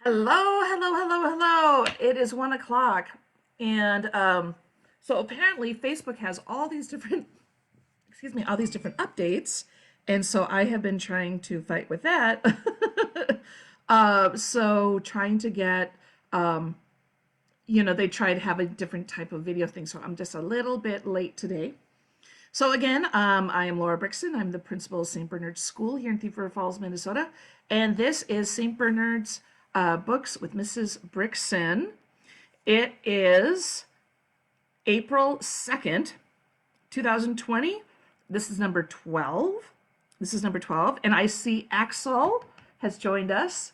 Hello, hello, hello, hello. It is 1 o'clock. And so apparently Facebook has all these different, excuse me, all these different updates. And so I have been trying to fight with that. So trying to get, um, they try to have a different type of video thing. So I'm just a little bit late today. So again, I am Laura Brickson. I'm the principal of St. Bernard's School here in Thief River Falls, Minnesota. And this is St. Bernard's Books with Mrs. Brickson. It is April 2nd, 2020. This is number 12. This is number 12. And I see Axel has joined us.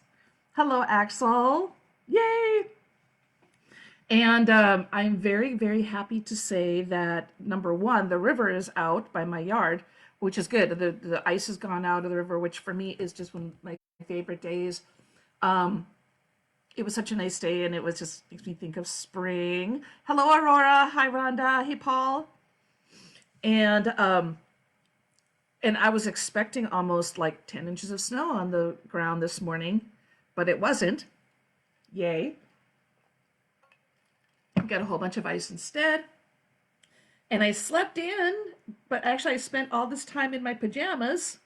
Hello, Axel. Yay! And I'm very, very happy to say that number one, the river is out by my yard, which is good. The ice has gone out of the river, which for me is just one of my favorite days. Um, it was such a nice day, and it was just makes me think of spring. Hello, Aurora. Hi, Rhonda. Hey, Paul. And and I was expecting almost like 10 inches of snow on the ground this morning, but it wasn't. Yay. Got a whole bunch of ice instead. And I slept in, but actually I spent all this time in my pajamas.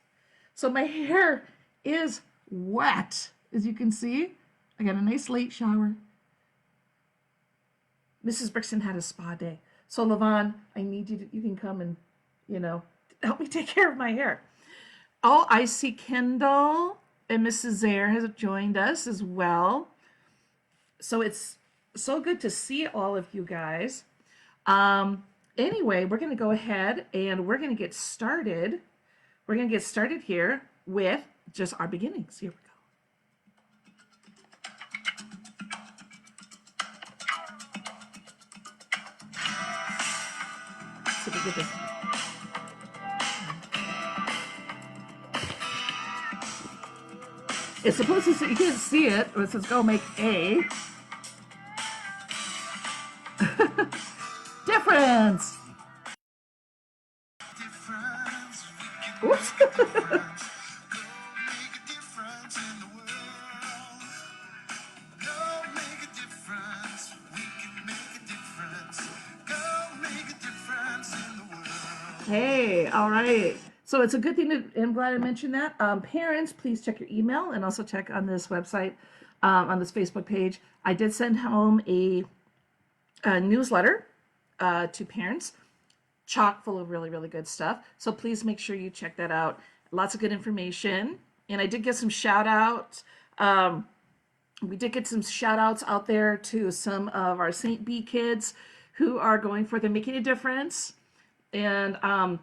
So my hair is wet, as you can see. I got a nice late shower. Mrs. Brickson had a spa day. So Levon, I need you can come and, help me take care of my hair. Oh, I see Kendall and Mrs. Zare has joined us as well. So it's so good to see all of you guys. Anyway, we're going to go ahead and we're going to get started. We're going to get started here with just our beginnings. Here we go. So we get this. It's supposed to say, you can't see it, but it says go make a difference. Oops. Hey, all right. So it's a good thing I'm glad I mentioned that. Parents, please check your email and also check on this website, on this Facebook page. I did send home a newsletter to parents, chock full of really, really good stuff. So please make sure you check that out. Lots of good information. And I did get some shout outs. We did get some shout outs out there to some of our St. B kids who are going for the Making a Difference. And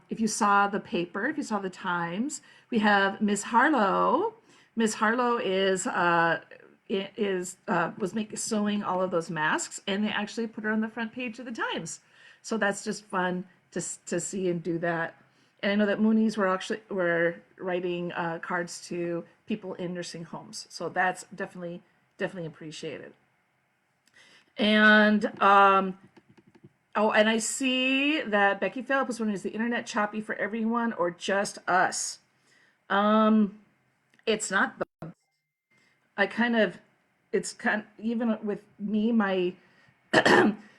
if you saw the paper, if you saw the Times, we have Miss Harlow. Miss Harlow was sewing all of those masks, and they actually put her on the front page of the Times. So that's just fun to see and do that. And I know that Moonies were writing cards to people in nursing homes. So that's definitely appreciated. And oh, and I see that Becky Phillips was wondering, is the internet choppy for everyone or just us? It's not. It's kind of, even with me, my,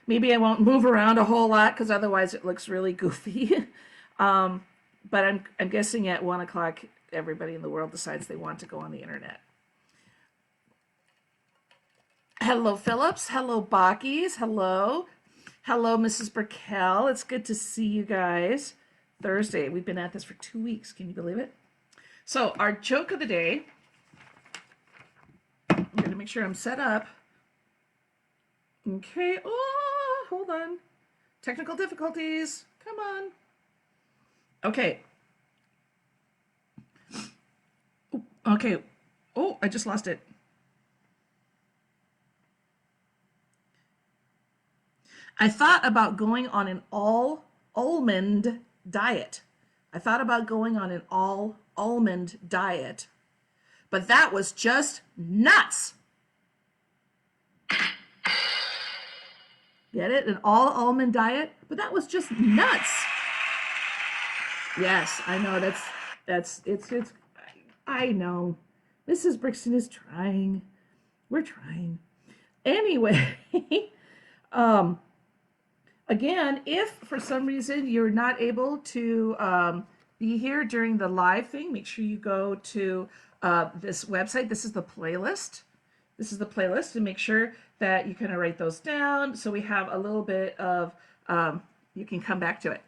maybe I won't move around a whole lot because otherwise it looks really goofy. But I'm guessing at 1 o'clock, everybody in the world decides they want to go on the internet. Hello, Phillips. Hello, Bakkies. Hello. Hello, Mrs. Burkell. It's good to see you guys. Thursday. We've been at this for 2 weeks. Can you believe it? So our joke of the day, I'm going to make sure I'm set up. Okay. Oh, hold on. Technical difficulties. Come on. Okay. Okay. Oh, I just lost it. I thought about going on an all almond diet. I thought about going on an all almond diet, but that was just nuts. Get it? An all almond diet, but that was just nuts. Yes, I know it's I know. Mrs. Brickson is trying. We're trying. Anyway, um, again, if for some reason you're not able to be here during the live thing, make sure you go to this website. This is the playlist. This is the playlist, and make sure that you kind of write those down so we have a little bit of, you can come back to it.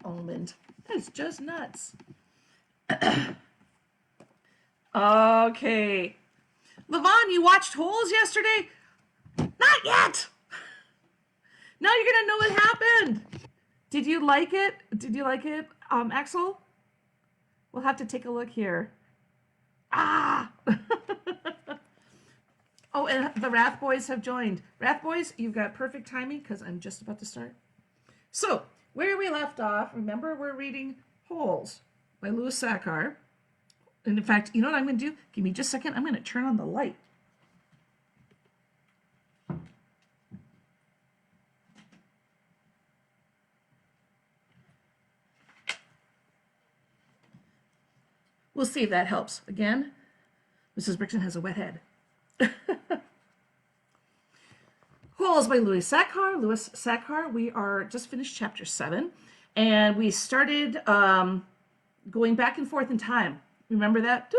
Almond. That's just nuts. Okay. Levon, you watched Holes yesterday? Not yet. Now you're going to know what happened. Did you like it? Did you like it, Axel? We'll have to take a look here. Ah! Oh, and the Wrath Boys have joined. Wrath Boys, you've got perfect timing because I'm just about to start. So, where we left off, remember we're reading Holes by Louis Sachar. And in fact, you know what I'm going to do? Give me just a second. I'm going to turn on the light. We'll see if that helps. Again, Mrs. Brickson has a wet head. Holes by Louis Sachar. Louis Sachar. We are just finished chapter 7. And we started going back and forth in time. Remember that?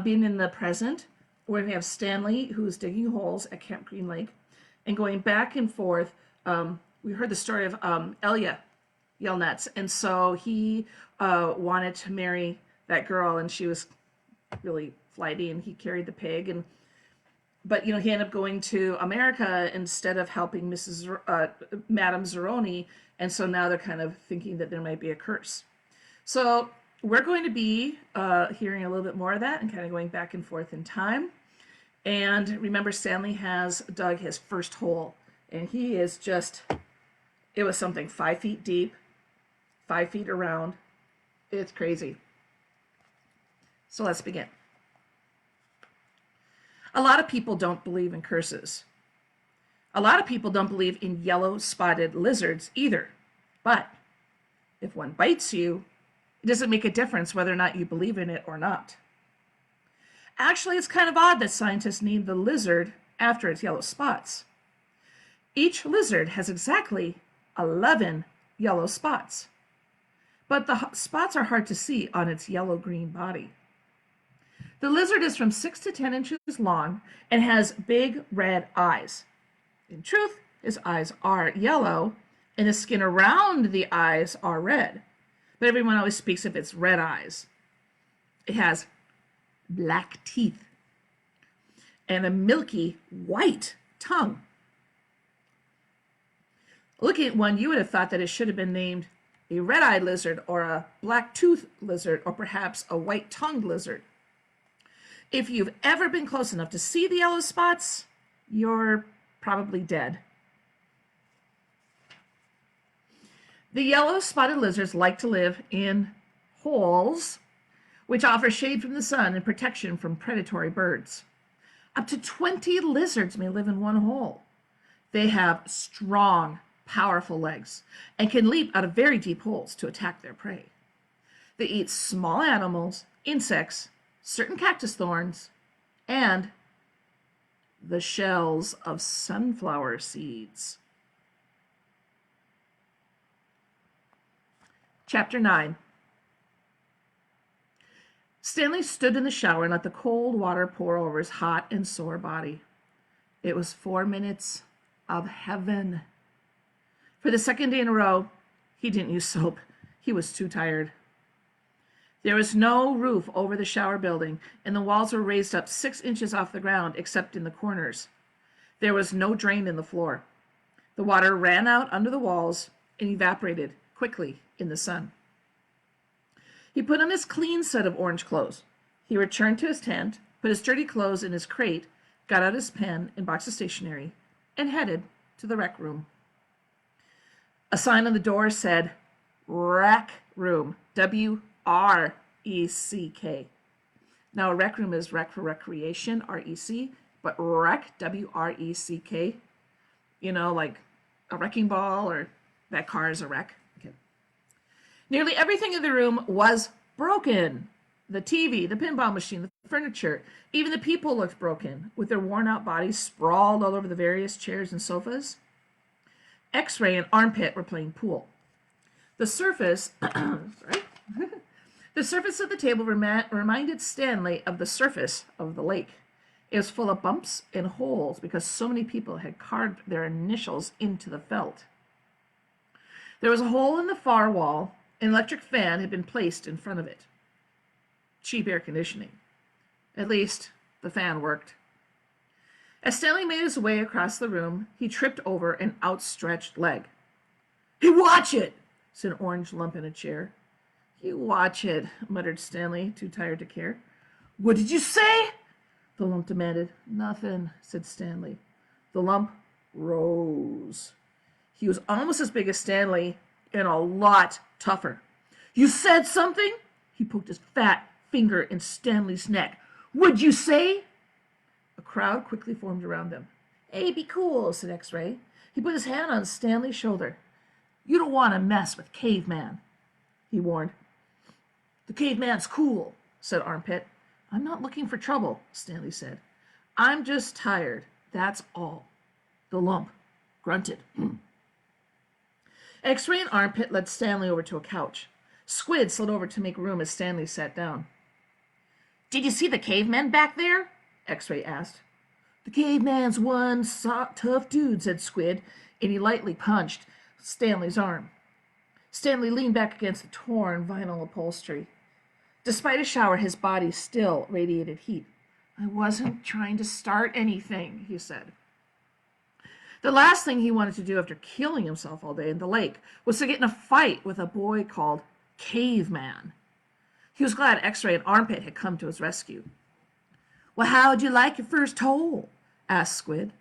Being in the present, where we have Stanley, who's digging holes at Camp Green Lake, and going back and forth. We heard the story of Elia Yelnats, and so he wanted to marry that girl, and she was really flighty, and he carried the pig, but he ended up going to America instead of helping Madame Zeroni, and so now they're kind of thinking that there might be a curse. So we're going to be hearing a little bit more of that and kind of going back and forth in time. And remember, Stanley has dug his first hole, and he is just, it was something 5 feet deep, 5 feet around. It's crazy. So let's begin. A lot of people don't believe in curses. A lot of people don't believe in yellow-spotted lizards either. But if one bites you, it doesn't make a difference whether or not you believe in it or not. Actually, it's kind of odd that scientists named the lizard after its yellow spots. Each lizard has exactly 11 yellow spots, but the spots are hard to see on its yellow-green body. The lizard is from 6 to 10 inches long and has big red eyes. In truth, his eyes are yellow and the skin around the eyes are red, but everyone always speaks of its red eyes. It has black teeth and a milky white tongue. Looking at one, you would have thought that it should have been named a red-eyed lizard or a black-toothed lizard or perhaps a white-tongued lizard. If you've ever been close enough to see the yellow spots, you're probably dead. The yellow-spotted lizards like to live in holes, which offer shade from the sun and protection from predatory birds. Up to 20 lizards may live in one hole. They have strong, powerful legs and can leap out of very deep holes to attack their prey. They eat small animals, insects, certain cactus thorns, and the shells of sunflower seeds. Chapter 9. Stanley stood in the shower and let the cold water pour over his hot and sore body. It was 4 minutes of heaven. For the second day in a row, he didn't use soap. He was too tired. There was no roof over the shower building, and the walls were raised up 6 inches off the ground, except in the corners. There was no drain in the floor. The water ran out under the walls and evaporated quickly in the sun. He put on his clean set of orange clothes. He returned to his tent, put his dirty clothes in his crate, got out his pen and box of stationery, and headed to the rec room. A sign on the door said, Rec Room, W-R-E-C-K. Now, a rec room is rec for recreation, R-E-C, but rec, W-R-E-C-K, like a wrecking ball or that car is a wreck. Okay. Nearly everything in the room was broken. The TV, the pinball machine, the furniture, even the people looked broken, with their worn-out bodies sprawled all over the various chairs and sofas. X-Ray and Armpit were playing pool. The surface, sorry, the surface of the table reminded Stanley of the surface of the lake. It was full of bumps and holes because so many people had carved their initials into the felt. There was a hole in the far wall. An electric fan had been placed in front of it. Cheap air conditioning. At least, the fan worked. As Stanley made his way across the room, he tripped over an outstretched leg. "Hey, watch it!" said an orange lump in a chair. "You watch it," muttered Stanley, too tired to care. "What did you say?" the lump demanded. "Nothing," said Stanley. The lump rose. He was almost as big as Stanley and a lot tougher. "You said something?" He poked his fat finger in Stanley's neck. "What'd you say?" A crowd quickly formed around them. "Hey, be cool," said X-Ray. He put his hand on Stanley's shoulder. "You don't want to mess with Caveman," he warned. "The Caveman's cool," said Armpit. "I'm not looking for trouble," Stanley said. "I'm just tired, that's all." The lump grunted. X-Ray and Armpit led Stanley over to a couch. Squid slid over to make room as Stanley sat down. "Did you see the caveman back there?" X-Ray asked. "The caveman's one tough dude," said Squid, and he lightly punched Stanley's arm. Stanley leaned back against the torn vinyl upholstery. Despite a shower, his body still radiated heat. "I wasn't trying to start anything," he said. The last thing he wanted to do after killing himself all day in the lake was to get in a fight with a boy called Caveman. He was glad X-Ray and Armpit had come to his rescue. "Well, how'd you like your first hole?" asked Squid.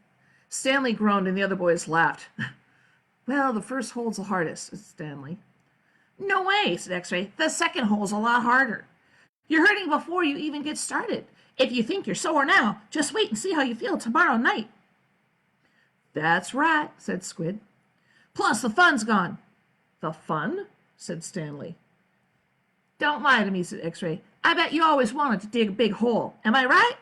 Stanley groaned and the other boys laughed. "Well, the first hole's the hardest," said Stanley. "No way," said X-Ray. "The second hole's a lot harder. You're hurting before you even get started. If you think you're sore now, just wait and see how you feel tomorrow night." "That's right," said Squid. "Plus, the fun's gone." "The fun?" said Stanley. "Don't lie to me," said X-Ray. "I bet you always wanted to dig a big hole. Am I right?"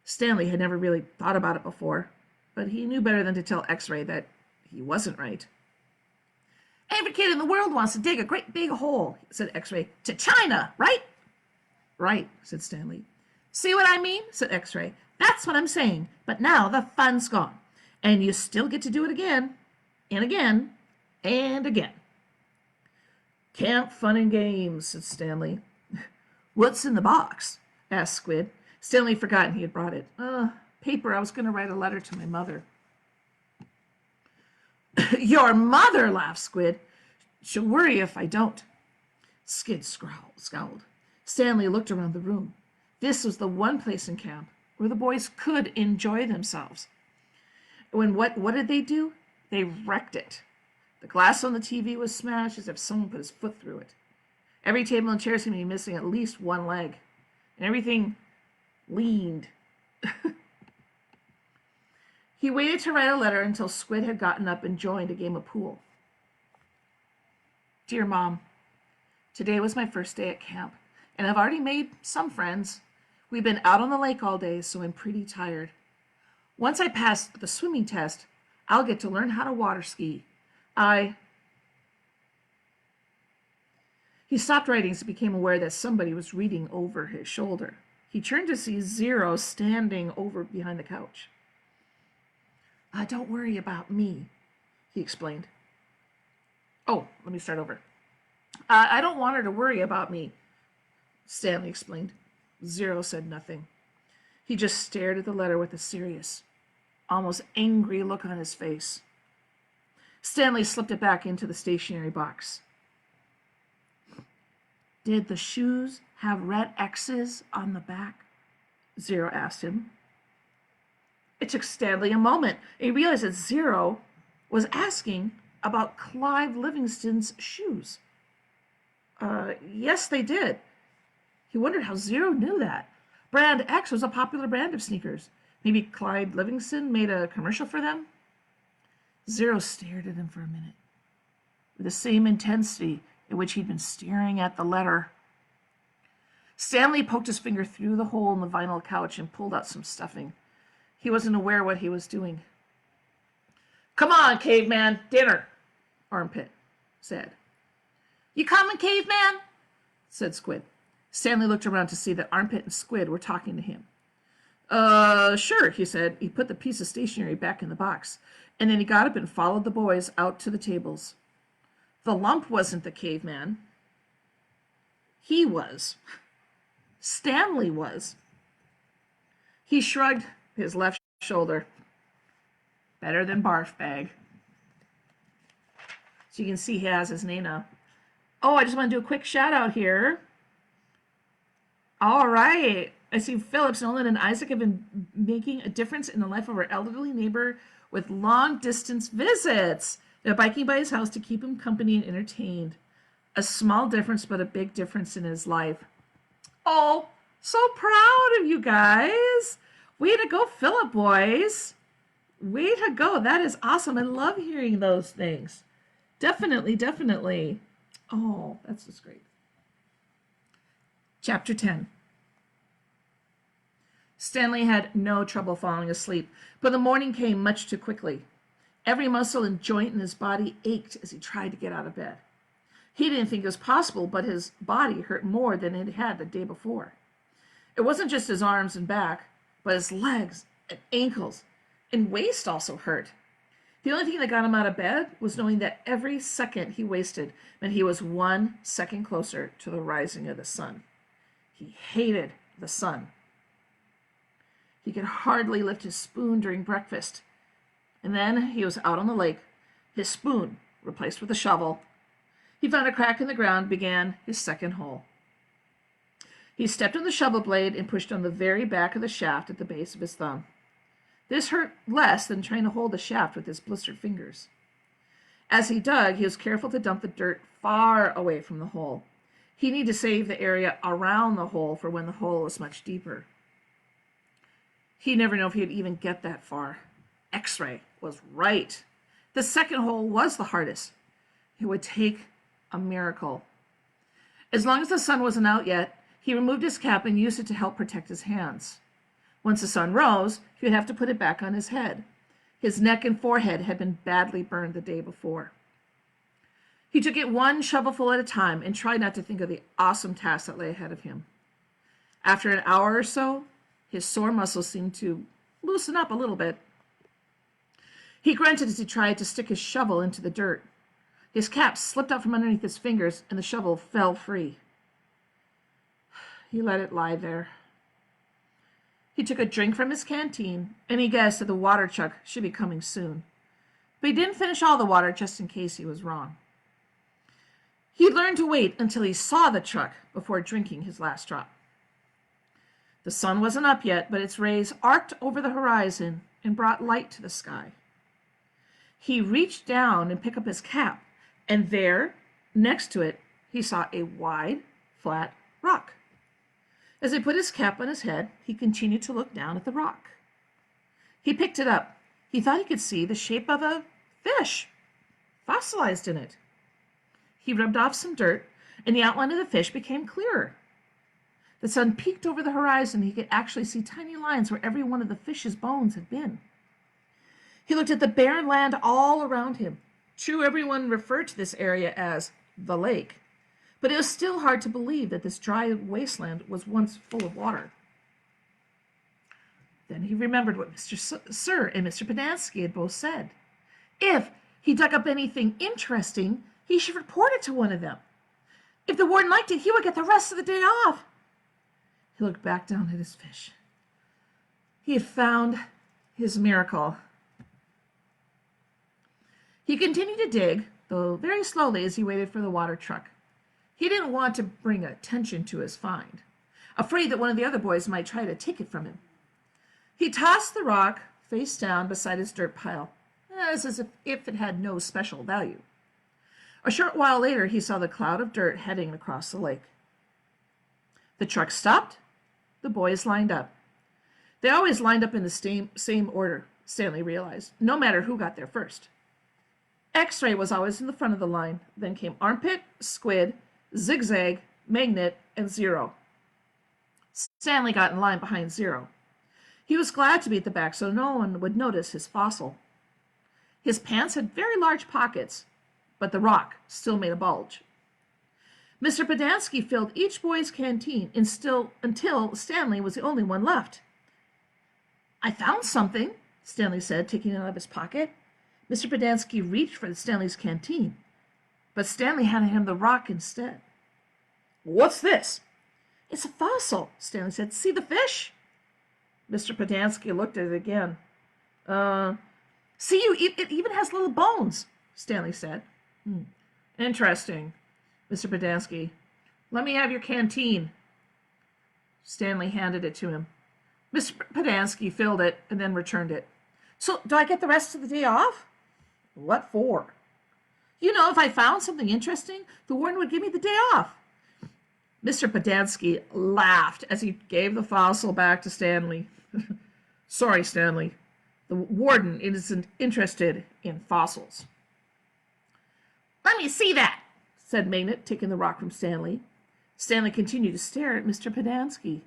Stanley had never really thought about it before, but he knew better than to tell X-Ray that he wasn't right. "Every kid in the world wants to dig a great big hole," said X-Ray. "To China, right?" "Right," said Stanley. "See what I mean?" said X-Ray. "That's what I'm saying. But now the fun's gone. And you still get to do it again, and again, and again." "Camp fun and games," said Stanley. "What's in the box?" asked Squid. Stanley had forgotten he had brought it. Paper. I was going to write a letter to my mother." "Your mother?" laughed Squid. "She'll worry if I don't." Skid scowled. Stanley looked around the room. This was the one place in camp where the boys could enjoy themselves. What did they do? They wrecked it. The glass on the TV was smashed as if someone put his foot through it. Every table and chair seemed to be missing at least one leg, and everything leaned. He waited to write a letter until Squid had gotten up and joined a game of pool. "Dear Mom, today was my first day at camp, and I've already made some friends. We've been out on the lake all day, so I'm pretty tired. Once I pass the swimming test, I'll get to learn how to water ski. He stopped writing as he became aware that somebody was reading over his shoulder. He turned to see Zero standing over behind the couch. "Don't worry about me," he explained. "Oh, let me start over. I don't want her to worry about me," Stanley explained. Zero said nothing. He just stared at the letter with a serious, almost angry look on his face. Stanley slipped it back into the stationery box. "Did the shoes have red X's on the back?" Zero asked him. It took Stanley a moment. He realized that Zero was asking about Clive Livingston's shoes. Yes, they did. He wondered how Zero knew that. Brand X was a popular brand of sneakers. Maybe Clyde Livingston made a commercial for them? Zero stared at him for a minute, with the same intensity in which he'd been staring at the letter. Stanley poked his finger through the hole in the vinyl couch and pulled out some stuffing. He wasn't aware what he was doing. "Come on, caveman, dinner," Armpit said. "You coming, caveman?" said Squid. Stanley looked around to see that Armpit and Squid were talking to him. Sure," he said. He put the piece of stationery back in the box, and then he got up and followed the boys out to the tables. The lump wasn't the caveman. He was. Stanley was. He shrugged his left shoulder. Better than barf bag. So you can see he has his name now. Oh, I just want to do a quick shout out here. All right. I see Phillips, Nolan, and Isaac have been making a difference in the life of our elderly neighbor with long-distance visits. They're biking by his house to keep him company and entertained. A small difference, but a big difference in his life. Oh, so proud of you guys. Way to go, Philip, boys. Way to go. That is awesome. I love hearing those things. Definitely, definitely. Oh, that's just great. Chapter 10. Stanley had no trouble falling asleep, but the morning came much too quickly. Every muscle and joint in his body ached as he tried to get out of bed. He didn't think it was possible, but his body hurt more than it had the day before. It wasn't just his arms and back, but his legs and ankles and waist also hurt. The only thing that got him out of bed was knowing that every second he wasted meant he was 1 second closer to the rising of the sun. He hated the sun. He could hardly lift his spoon during breakfast. And then he was out on the lake, his spoon replaced with a shovel. He found a crack in the ground, began his second hole. He stepped on the shovel blade and pushed on the very back of the shaft at the base of his thumb. This hurt less than trying to hold the shaft with his blistered fingers. As he dug, he was careful to dump the dirt far away from the hole. He needed to save the area around the hole for when the hole was much deeper. He'd never know if he'd even get that far. X-ray was right. The second hole was the hardest. It would take a miracle. As long as the sun wasn't out yet, he removed his cap and used it to help protect his hands. Once the sun rose, he would have to put it back on his head. His neck and forehead had been badly burned the day before. He took it one shovelful at a time and tried not to think of the awesome task that lay ahead of him. After an hour or so, his sore muscles seemed to loosen up a little bit. He grunted as he tried to stick his shovel into the dirt. His cap slipped out from underneath his fingers and the shovel fell free. He let it lie there. He took a drink from his canteen and he guessed that the water truck should be coming soon. But he didn't finish all the water just in case he was wrong. He learned to wait until he saw the truck before drinking his last drop. The sun wasn't up yet, but its rays arced over the horizon and brought light to the sky. He reached down and picked up his cap, and there, next to it, he saw a wide, flat rock. As he put his cap on his head, he continued to look down at the rock. He picked it up. He thought he could see the shape of a fish, fossilized in it. He rubbed off some dirt, and the outline of the fish became clearer. The sun peeked over the horizon. He could actually see tiny lines where every one of the fish's bones had been. He looked at the barren land all around him. True, everyone referred to this area as the lake, but it was still hard to believe that this dry wasteland was once full of water. Then he remembered what Mr. Sir and Mr. Padansky had both said. If he dug up anything interesting, he should report it to one of them. If the warden liked it, he would get the rest of the day off. He looked back down at his fish. He had found his miracle. He continued to dig, though very slowly as he waited for the water truck. He didn't want to bring attention to his find, afraid that one of the other boys might try to take it from him. He tossed the rock face down beside his dirt pile, as if it had no special value. A short while later, he saw the cloud of dirt heading across the lake. The truck stopped. The boys lined up. They always lined up in the same order, Stanley realized, no matter who got there first. X-ray was always in the front of the line. Then came Armpit, Squid, Zigzag, Magnet, and Zero. Stanley got in line behind Zero. He was glad to be at the back so no one would notice his fossil. His pants had very large pockets, but the rock still made a bulge. Mr. Podansky filled each boy's canteen until Stanley was the only one left. "I found something," Stanley said, taking it out of his pocket. Mr. Podansky reached for Stanley's canteen, but Stanley handed him the rock instead. "What's this?" "It's a fossil," Stanley said. "See the fish?" Mr. Podansky looked at it again. See, it even has little bones," Stanley said. "Interesting." Mr. Podansky, "Let me have your canteen." Stanley handed it to him. Mr. Podansky filled it and then returned it. "So, do I get the rest of the day off?" "What for?" If I found something interesting, the warden would give me the day off." Mr. Podansky laughed as he gave the fossil back to Stanley. "Sorry, Stanley. The warden isn't interested in fossils." "Let me see that," said Magnet, taking the rock from Stanley. Stanley continued to stare at Mr. Podansky.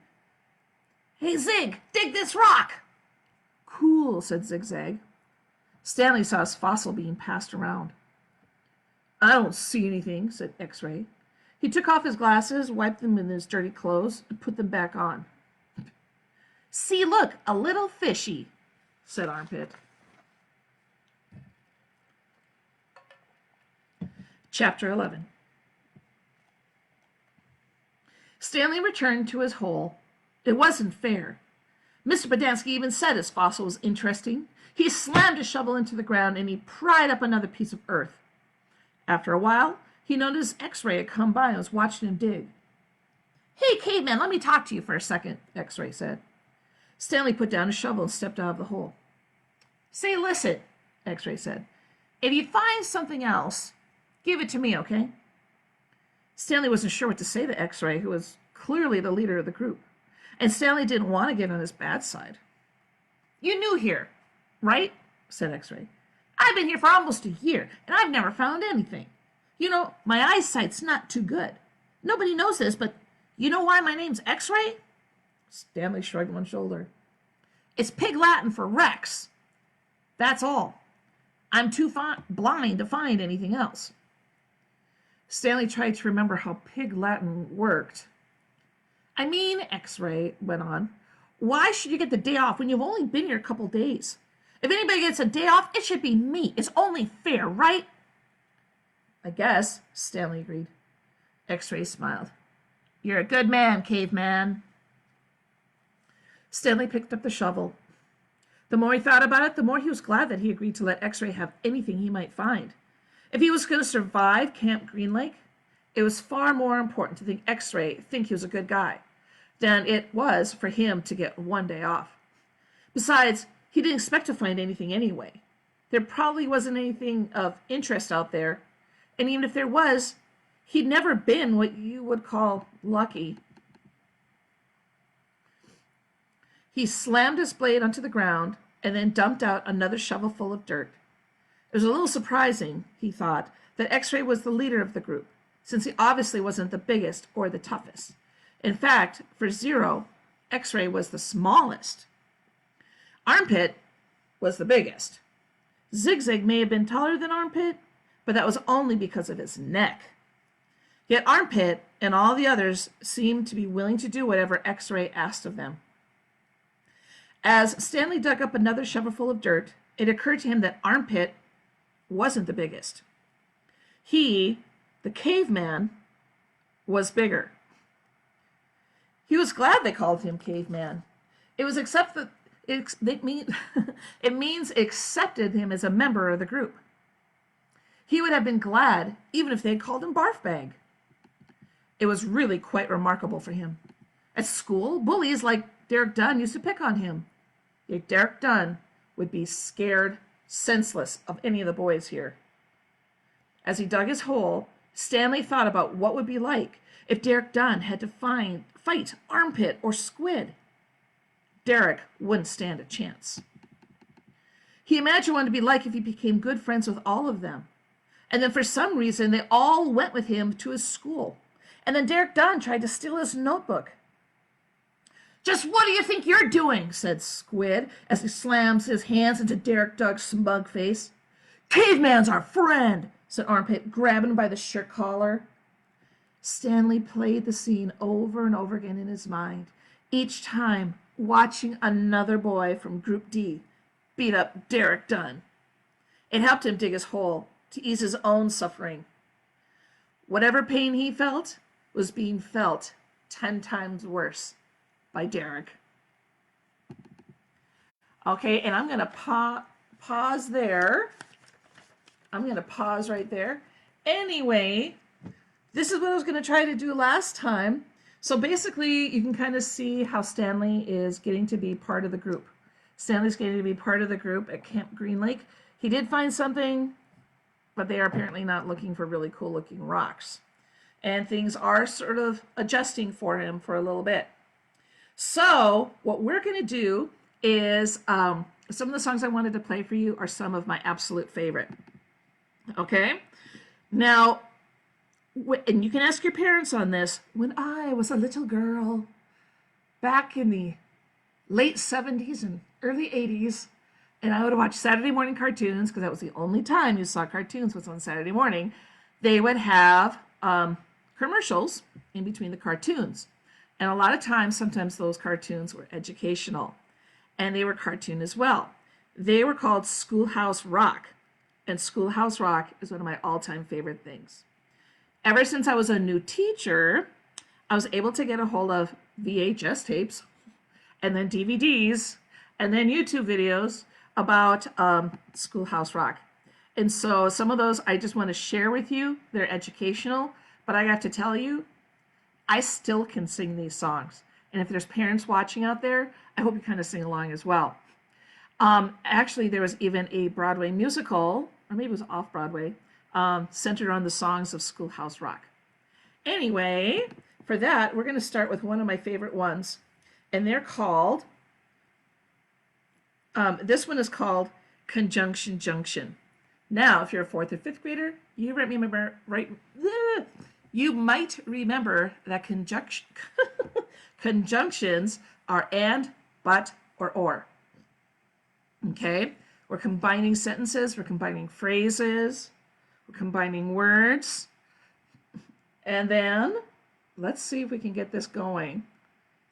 "Hey, Zig, dig this rock." "Cool," said Zigzag. Stanley saw his fossil being passed around. "I don't see anything," said X-Ray. He took off his glasses, wiped them in his dirty clothes, and put them back on. "See, look, a little fishy," said Armpit. Chapter 11. Stanley returned to his hole. It wasn't fair. Mr. Podansky even said his fossil was interesting. He slammed his shovel into the ground and he pried up another piece of earth. After a while, he noticed X-Ray had come by and was watching him dig. "Hey, caveman, let me talk to you for a second," X-Ray said. Stanley put down his shovel and stepped out of the hole. "Say, listen," X-Ray said. "If you find something else, give it to me, okay?" Stanley wasn't sure what to say to X-Ray, who was clearly the leader of the group, and Stanley didn't want to get on his bad side. "You new here, right?" said X-Ray. "I've been here for almost a year, and I've never found anything. My eyesight's not too good. Nobody knows this, but you know why my name's X-Ray?" Stanley shrugged one shoulder. "It's Pig Latin for Rex. That's all. I'm too blind to find anything else." Stanley tried to remember how Pig Latin worked. "I mean," X-Ray went on, "why should you get the day off when you've only been here a couple days? If anybody gets a day off, it should be me. It's only fair, right?" "I guess," Stanley agreed. X-Ray smiled. "You're a good man, caveman." Stanley picked up the shovel. The more he thought about it, the more he was glad that he agreed to let X-Ray have anything he might find. If he was going to survive Camp Green Lake, it was far more important to think X-Ray think he was a good guy than it was for him to get one day off. Besides, he didn't expect to find anything anyway. There probably wasn't anything of interest out there, and even if there was, he'd never been what you would call lucky. He slammed his blade onto the ground and then dumped out another shovel full of dirt. It was a little surprising, he thought, that X-Ray was the leader of the group, since he obviously wasn't the biggest or the toughest. In fact, for Zero, X-Ray was the smallest. Armpit was the biggest. Zigzag may have been taller than Armpit, but that was only because of his neck. Yet Armpit and all the others seemed to be willing to do whatever X-Ray asked of them. As Stanley dug up another shovelful of dirt, it occurred to him that Armpit wasn't the biggest. He, the caveman, was bigger. He was glad they called him caveman. It means accepted him as a member of the group. He would have been glad even if they had called him Barf Bag. It was really quite remarkable for him. At school, bullies like Derek Dunn used to pick on him. Yet Derek Dunn would be scared senseless of any of the boys here. As he dug his hole, Stanley thought about what it would be like if Derek Dunn had to fight Armpit or Squid. Derek wouldn't stand a chance. He imagined what it would be like if he became good friends with all of them. And then for some reason, they all went with him to his school. And then Derek Dunn tried to steal his notebook. Just what do you think you're doing? Said Squid as he slams his hands into Derek Doug's smug face. Caveman's our friend, said Armpit, grabbing him by the shirt collar. Stanley played the scene over and over again in his mind, each time watching another boy from Group D beat up Derek Dunn. It helped him dig his hole to ease his own suffering. Whatever pain he felt was being felt 10 times worse by Derek. Okay, and I'm going to pause there. I'm going to pause right there. Anyway, this is what I was going to try to do last time. So basically, you can kind of see how Stanley is getting to be part of the group. Stanley's getting to be part of the group at Camp Green Lake. He did find something, but they are apparently not looking for really cool looking rocks. And things are sort of adjusting for him for a little bit. So what we're going to do is some of the songs I wanted to play for you are some of my absolute favorite. Okay? Now, and you can ask your parents on this. When I was a little girl, back in the late 70s and early 80s, and I would watch Saturday morning cartoons, because that was the only time you saw cartoons was on Saturday morning, they would have commercials in between the cartoons. And a lot of times, sometimes those cartoons were educational, and they were cartoon as well. They were called Schoolhouse Rock, and Schoolhouse Rock is one of my all-time favorite things. Ever since I was a new teacher, I was able to get a hold of VHS tapes, and then DVDs, and then YouTube videos about Schoolhouse Rock. And so some of those I just want to share with you. They're educational, but I have to tell you, I still can sing these songs. And if there's parents watching out there, I hope you kind of sing along as well. Actually, there was even a Broadway musical, or maybe it was off-Broadway, centered on the songs of Schoolhouse Rock. Anyway, for that, we're going to start with one of my favorite ones. And they're called, this one is called Conjunction Junction. Now, if you're a 4th or 5th grader, you remember, right? You might remember that conjunctions are and, but, or. Okay? We're combining sentences, we're combining phrases, we're combining words. And then, let's see if we can get this going.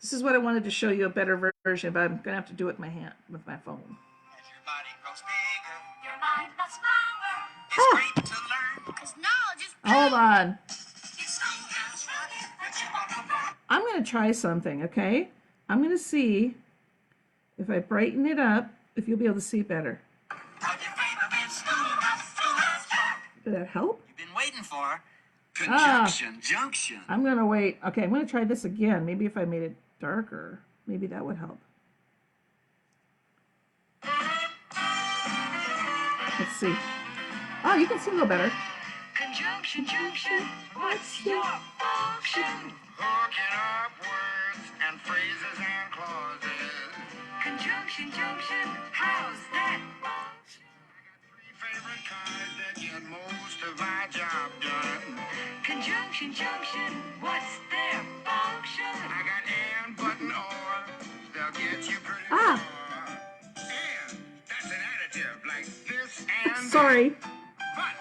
This is what I wanted to show you a better version, but I'm going to have to do it with my hand, with my phone. As your body grows bigger, your mind gets smaller. It's great to learn, because knowledge is big. Hold on. It's Schoolhouse Rock that you want to learn. I'm going to try something, okay? I'm going to see if I brighten it up, if you'll be able to see better. Did that help? You've been waiting for Conjunction Junction. I'm going to wait. Okay, I'm going to try this again. Maybe if I made it darker, maybe that would help. Let's see. Oh, you can see a little better. Conjunction Junction, what's your function? Hooking up words and phrases and clauses. Conjunction Junction, how's that function? I got 3 favorite kinds that get most of my job done. Conjunction Junction, what's their function? I got and, but, and, or. They'll get you pretty far. And, that's an additive, like this and Sorry. but.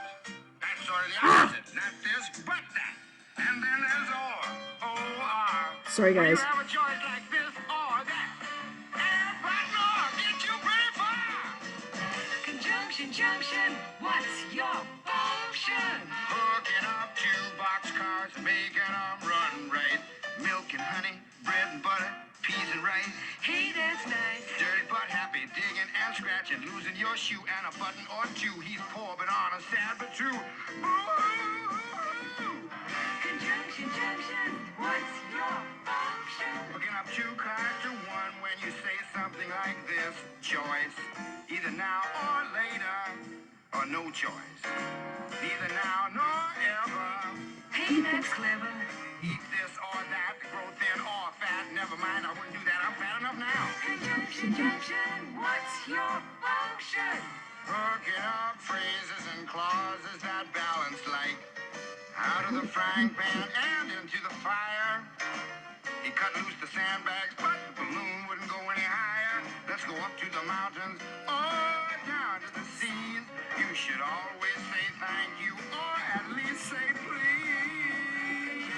That's sort of the opposite. Not this, but that. And then there's or. O-R. Sorry, guys. You have a choice like this or that. And, but, and, or. Get you pretty far. Conjunction Junction, what's your function? Hooking up 2 boxcars, making them run right. Milk and honey, bread and butter, peas and rice. Hey, that's nice. Dirty but happy, digging and scratching, losing your shoe and a button or 2. He's poor but honest, sad but true. Boo-hoo! Conjunction Junction, what's your function? Hooking up 2 cars to 1 when you say something like this. Choice, either now or later, or no choice. Neither now nor ever. Hey, that's clever. Eat this or that, grow thin or fat. Never mind, I wouldn't do that. I'm fat enough now. Conjunction Junction, what's your function? Hooking up phrases and clauses that balance like out of the frying pan and into the fire. He cut loose the sandbags, but the mountains or down to the seas. You should always say thank you or at least say please.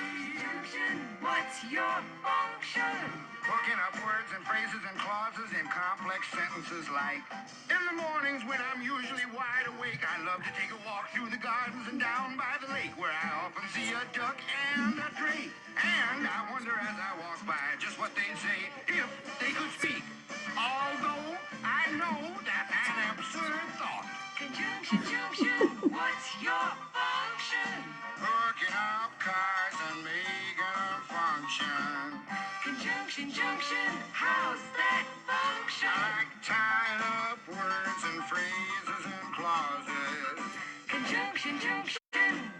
What's your function? Hooking up words and phrases and clauses in complex sentences like, in the mornings when I'm usually wide awake, I love to take a walk through the gardens and down by the lake where I often see a duck and a drake. And I wonder as I walk by just what they'd say if they could speak. Although I know that's an absurd thought. Conjunction, what's your function? Hooking up cars and making them function. Conjunction, how's that function? I like tying up words and phrases and clauses. Conjunction,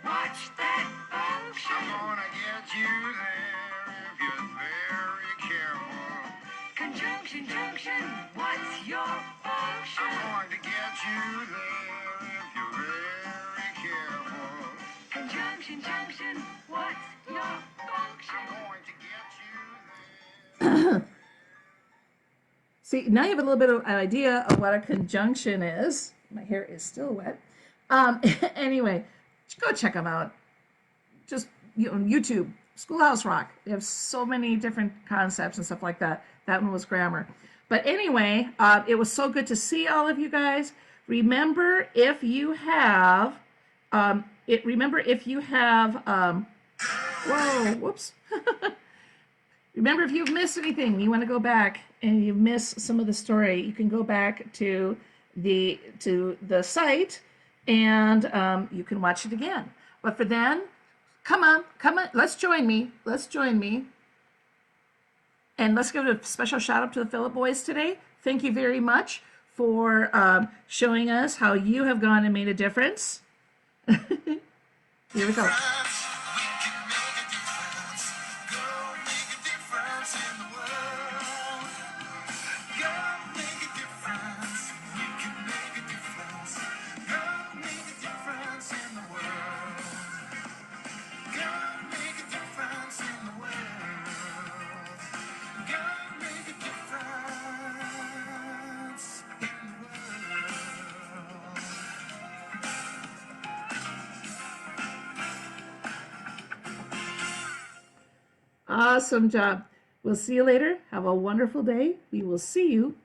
watch that function. I'm gonna get you there if you're very careful. Conjunction, what's your function? I'm going to get you there if you're very careful. Conjunction, what's your function? I'm going to get you there. See, now you have a little bit of an idea of what a conjunction is. My hair is still wet. Anyway, go check them out. Just YouTube, Schoolhouse Rock. They have so many different concepts and stuff like that. That one was grammar. But anyway, it was so good to see all of you guys. Remember, if you have, whoa, whoops. Remember, if you've missed anything, you want to go back and you miss some of the story, you can go back to the site and you can watch it again. But for then, come on, let's join me. And let's give a special shout out to the Phillip boys today. Thank you very much for showing us how you have gone and made a difference. Here we go. Awesome job. We'll see you later. Have a wonderful day. We will see you